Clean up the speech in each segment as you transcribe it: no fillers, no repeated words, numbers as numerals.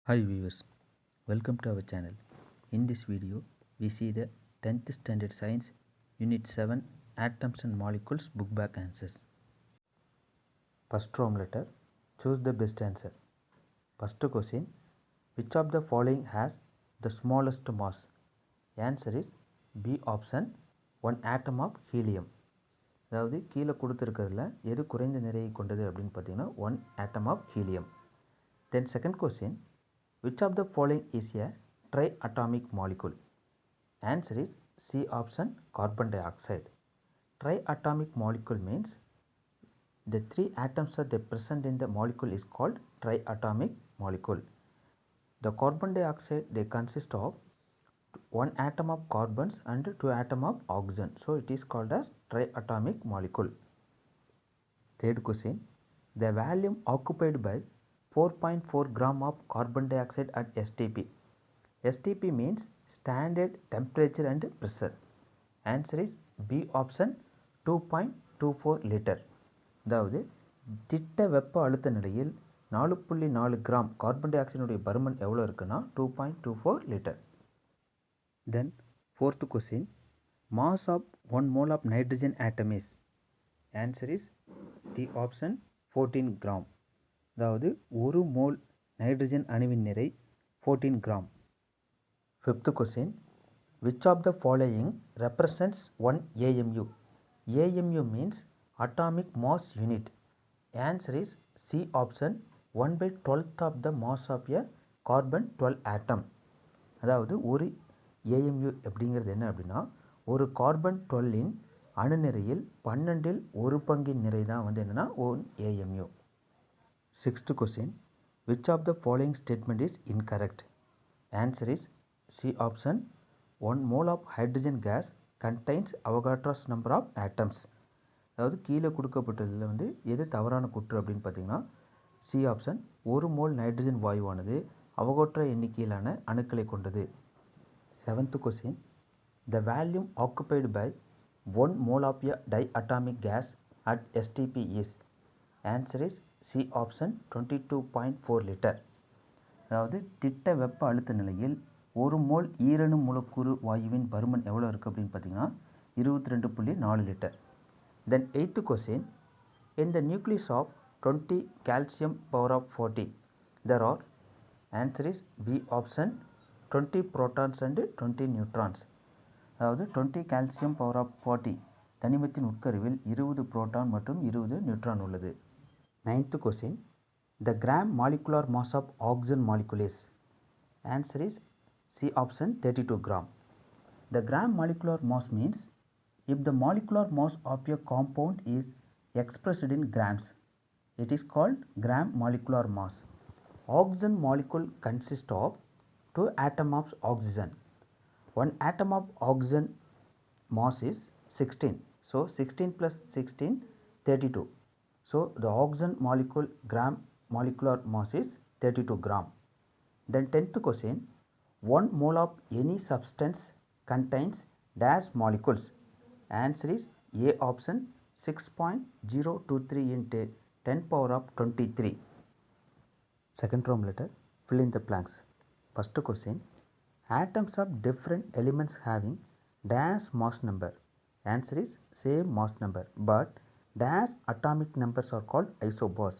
Hi viewers, welcome to our channel. In this video, we see the 10th standard science unit 7 atoms and molecules book back answers. First room letter, choose the best answer. First question, which of the following has the smallest mass? Answer is B option, 1 atom of helium. அதாவது கீழே கொடுத்துருக்கிறதுல எது குறைந்த நிறையை கொண்டது அப்படின்னு பார்த்தீங்கன்னா 1 atom of helium. Then second question, which of the following is a triatomic molecule? Answer is C option, carbon dioxide. Triatomic molecule means the 3 atoms that are present in the molecule is called triatomic molecule. The carbon dioxide, they consist of 1 atom of carbons and 2 atom of oxygen. So it is called as triatomic molecule. Third question, the volume occupied by 4.4 gram of carbon dioxide at STP. STP means standard temperature and pressure. Answer is B option, 2.24 liter. அதாவது திட்ட வெப்ப அழுத்த நிலையில் 4.4 gram carbon tie ஆக்சைடுடைய பருமன் எவ்வளோ இருக்குன்னா 2.24 litre. Then fourth question, mass of 1 mole of nitrogen atom is. Answer is D option, 14 gram. அதாவது ஒரு மோல் நைட்ரஜன் அணுவின் நிறை 14 gram. Fifth question, which of the following represents 1 AMU? AMU means atomic mass unit. Answer is C option, 1/12th of the mass of a carbon 12 atom. அதாவது ஒரு AMU அப்படிங்கிறது என்ன அப்படின்னா ஒரு கார்பன் 12இன் அணுநிறையில் 12இல் ஒரு பங்கின் நிறை தான் வந்து என்னென்னா 1 AMU. Sixth question, which of the following statement is incorrect? Answer is C option, 1 mole of hydrogen gas contains Avogadro's number of atoms. அதாவது கீழே கொடுக்கப்பட்டதில் வந்து எது தவறான கூற்று அப்படின்னு பார்த்தீங்கன்னா C ஆப்ஷன், ஒரு மோல் நைட்ரஜன் வாயுவானது அவகோட்ரோ எண்ணிக்கையிலான அணுக்களை கொண்டது. Seventh question, the volume occupied by 1 mole of a diatomic gas at STP is. Answer is C option, 22.4 liter. அதாவது திட்ட வெப்ப அழுத்த நிலையில் ஒரு மோல் ஈரணு மூலக்கூறு வாயுவின் பருமன் எவ்வளோ இருக்குது அப்படின்னு பார்த்தீங்கன்னா 22.4 litre. Then eighth question, in the nucleus of 20 calcium power of 40 there are. Answer is B option, 20 protons and 20 neutrons. அதாவது 20 calcium power of 40 தனிமத்தின் உட்கருவில் 20 புரோட்டான் மற்றும் 20 நியூட்ரான் உள்ளது. Ninth question, the gram molecular mass of oxygen molecule is. Answer is C option, 32 gram. The gram molecular mass means if the molecular mass of a compound is expressed in grams, it is called gram molecular mass. Oxygen molecule consists of 2 atoms of oxygen. 1 atom of oxygen mass is 16. So 16 plus 16, 32. So the oxygen molecule gram molecular mass is 32 gram. Then 10th question, 1 mole of any substance contains dash molecules. Answer is A option, 6.023 into 10 power of 23. Second room letter, fill in the blanks. First question, atoms of different elements having dash mass number. Answer is same mass number but dash atomic numbers are called isobars.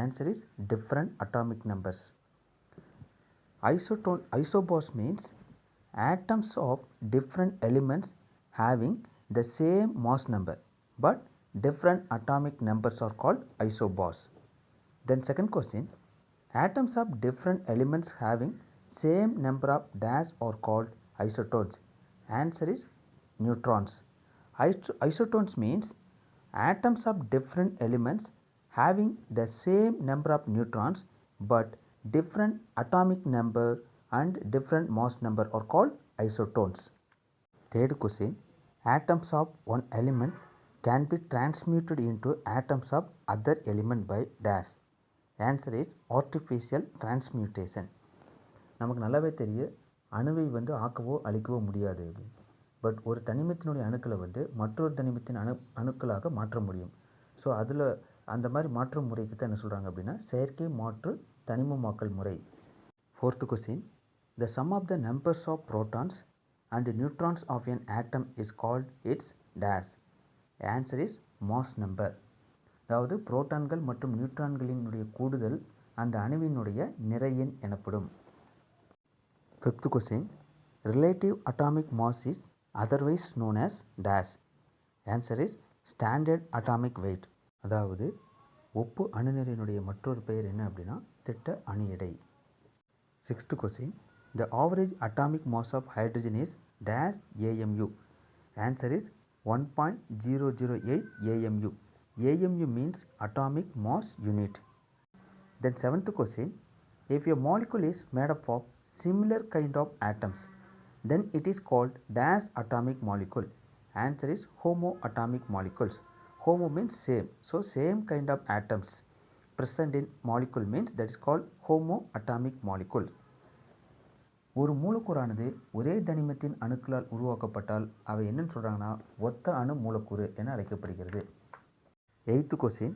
Answer is different atomic numbers. Isobars means atoms of different elements having the same mass number but different atomic numbers are called isobars. Then second question, atoms of different elements having same number of dash are called isotones. Answer is neutrons. Isotones means atoms of different elements having the same number of neutrons but different atomic number and different mass number are called isotones. Third question, atoms of one element can be transmuted into atoms of other element by dash. Answer is artificial transmutation. நமக்கு நல்லாவே தெரியும் அணுவை வந்து ஆக்கவோ அழிக்கவோ முடியாது அப்படின்னு. But ஒரு தனிமத்தினுடைய அணுக்களை வந்து மற்றொரு தனிமத்தின் அணுக்களாக மாற்ற முடியும். ஸோ அதில் அந்த மாதிரி மாற்றும் முறைக்கு தான் என்ன சொல்கிறாங்க அப்படின்னா செயற்கை மாற்று தனிமமாக்கல் முறை. Fourth question, the sum of the numbers of protons and neutrons of an atom is called its dash. Answer is mass number. அதாவது புரோட்டான்கள் மற்றும் நியூட்ரான்களினுடைய கூடுதல் அந்த அணுவினுடைய நிறை எண் எனப்படும். Fifth question, relative atomic mass is otherwise known as dash. Answer is standard atomic weight. அதாவது ஒப்பு அணுநிறையினுடைய மற்றொரு பெயர் என்ன அப்படின்னா திட்ட அணு எடை. Sixth question, the average atomic mass of hydrogen is dash AMU. Answer is 1.008 AMU. AMU means atomic mass unit. Then seventh question, if a molecule is made up of similar kind of atoms, then it is called dash atomic molecule. Answer is homoatomic molecules. Homo means same, so same kind of atoms present in molecule means that is called homoatomic molecule. ஒரு மூலக்கூறானது ஒரே தனிமத்தின் அணுக்களால் உருவாக்கப்பட்டால் அவை என்னன்னு சொல்கிறாங்கன்னா ஒத்த அணு மூலக்கூறு என அழைக்கப்படுகிறது. Eighth question,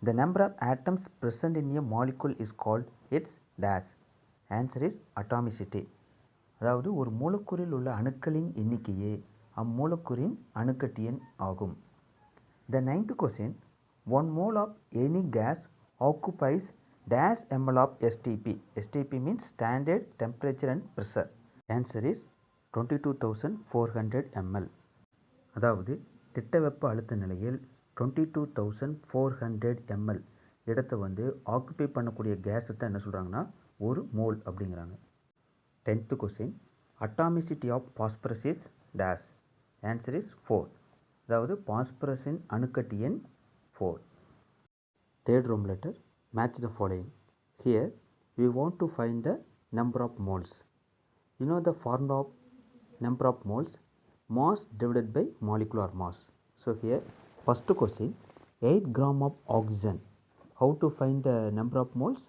the number of atoms present in a molecule is called its dash. Answer is atomicity. அதாவது ஒரு மூலக்கூறில் உள்ள அணுக்களின் எண்ணிக்கையே அம்மூலக்கூறின் அணுக்கட்டு எண் ஆகும். The ninth question, 1 mole of any gas occupies dash ml of STP. STP means standard temperature and pressure. Answer is 22,400 ml. அதாவது திட்ட வெப்ப அழுத்த நிலையில் 22,400 ml இடத்தை ஆக்குப்பை பண்ணக்கூடிய கேஸை தான் என்ன சொல்கிறாங்கன்னா ஒரு மோல் அப்படிங்கிறாங்க. 10th question, atomicity of phosphorus is dash. Answer is 4. அதாவது பாஸ்பரஸின் அணுக்கட்டு எண் 4. Third Roman letter, match the following. Here we want to find the number of moles. You know the formula of number of moles, mass divided by molecular mass. So here first question, 8 gram of oxygen. How to find the number of moles?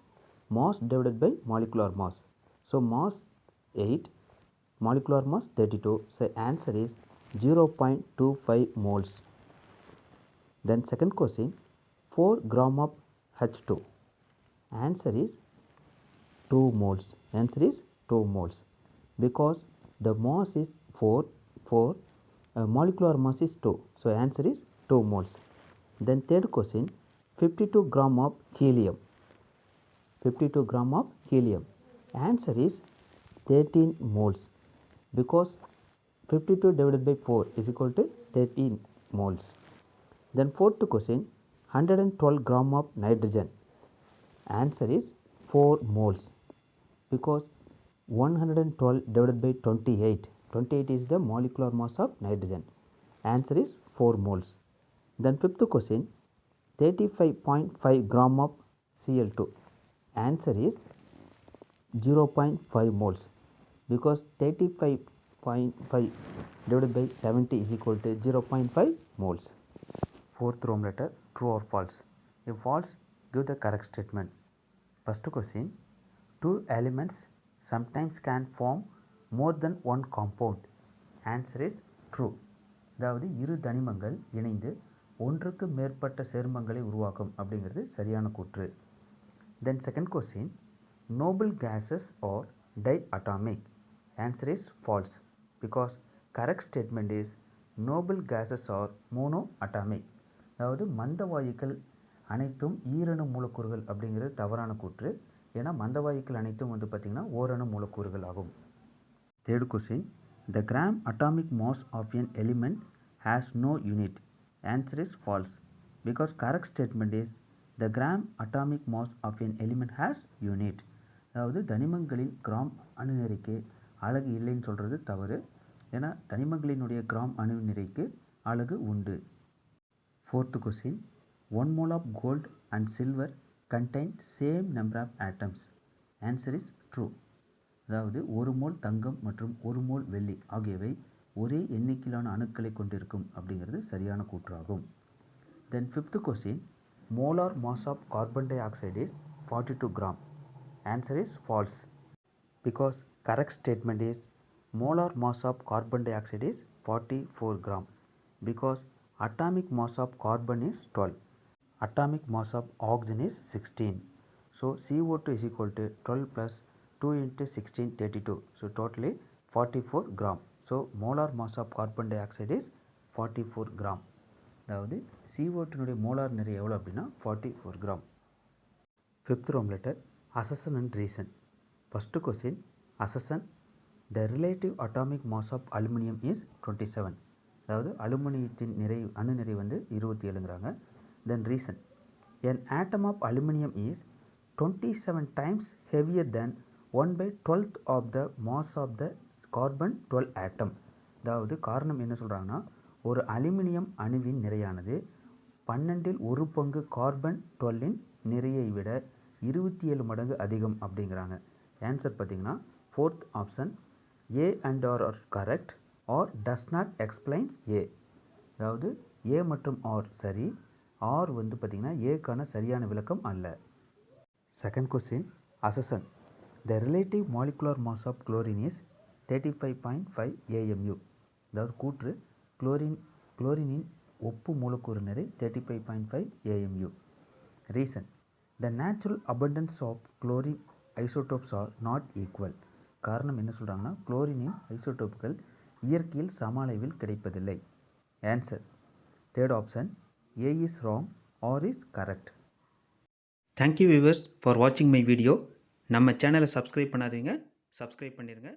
Mass divided by molecular mass. So mass 8, molecular mass 32. So answer is 0.25 moles. Then second question, 4 gram of H2. Answer is 2 moles. Answer is 2 moles because the mass is 4, molecular mass is 2. So answer is 2 moles. Then third question, 52 gram of helium. 52 gram of helium. Answer is 13 moles because 52 divided by 4 is equal to 13 moles. Then fourth question, 112 gram of nitrogen. Answer is 4 moles because 112 divided by 28. 28 is the molecular mass of nitrogen. Answer is 4 moles. Then fifth question, 35.5 gram of Cl2. Answer is 0.5 moles because 35.5 divided by 70 is equal to 0.5 moles. Fourth Roman letter, true or false. If false, give the correct statement. First question, 2 elements sometimes can form more than one compound. Answer is true. அதாவது இரு தனிமங்கள் இணைந்து ஒன்றுக்கு மேற்பட்ட சேர்மங்களை உருவாக்கும் அப்படிங்கிறது சரியான கூற்று. Then second question, noble gases are diatomic. Answer is false because correct statement is noble gases are monoatomic. அதாவது மந்த வாயுக்கள் அனைத்தும் ஈரணு மூலக்கூறுகள் அப்படிங்கிறது தவறான கூற்று. ஏன்னா மந்த வாயுக்கள் அனைத்தும் பார்த்திங்கன்னா ஓரணு மூலக்கூறுகள் ஆகும். Third question, the gram atomic mass of an element has no unit. Answer is false because correct statement is the gram atomic mass of an element has unit. அதாவது தனிமங்களின் கிராம் அணுநிறைக்கு அலகு இல்லைன்னு சொல்கிறது தவறு. ஏன்னா தனிமங்களினுடைய கிராம் அணுநிறைக்கு அலகு உண்டு. Fourth question, 1 mole of gold and silver contain same number of atoms. Answer is true. அதாவது ஒரு மோல் தங்கம் மற்றும் ஒரு மோல் வெள்ளி ஆகியவை ஒரே எண்ணிக்கையிலான அணுக்களை கொண்டிருக்கும் அப்படிங்கிறது சரியான கூற்றாகும். Then fifth question, molar mass of carbon dioxide is 42 gram. Answer is false because correct statement is molar mass of carbon dioxide is 44 gram because atomic mass of carbon is 12. Atomic mass of oxygen is 16. So CO2 is equal to 12 plus 2 into 16 32, so totally 44 gram. So molar mass of carbon dioxide is 44 gram. அதாவது CO2 molar நிறை எவ்வளோ அப்படின்னா 44 gram. Fifth Roman letter, assertion and reason. First question, assertion, the relative atomic mass of aluminum is 27. அதாவது அலுமினியத்தின் நிறை அணு நிறை வந்து 27ங்கிறாங்க. Then reason, an atom of aluminum is 27 times heavier than 1/12th of the mass of the carbon 12 atom. அதாவது காரணம் என்ன சொல்கிறாங்கன்னா, ஒரு அலுமினியம் அணுவின் நிறையானது 12 ஒரு பங்கு கார்பன் 12இன் நிறையை விட 27 மடங்கு அதிகம் அப்படிங்கிறாங்க. ஆன்சர் பார்த்தீங்கன்னா fourth option, A and R are correct R does not explains A. அதாவது ஏ மற்றும் ஆர் சரி, ஆர் வந்து பார்த்திங்கன்னா ஏக்கான சரியான விளக்கம் அல்ல. Second question, assertion, the relative molecular mass of chlorine is 35.5 AMU. அதாவது கூற்று, குளோரினின் ஒப்பு மூலக்கூறு நிறை 35.5 AMU. Reason, the natural abundance of chlorine isotopes are not equal. காரணம் என்ன சொல்கிறாங்கன்னா, குளோரினின் ஐசோடோப்புகள் இயற்கையில் சம அளவில் கிடைப்பதில்லை. Answer, third option, A is wrong, R is correct. Thank you viewers for வாட்சிங் மை வீடியோ. நம்ம சேனலை சப்ஸ்கிரைப் பண்ணாதீங்க, சப்ஸ்கிரைப் பண்ணிடுங்க.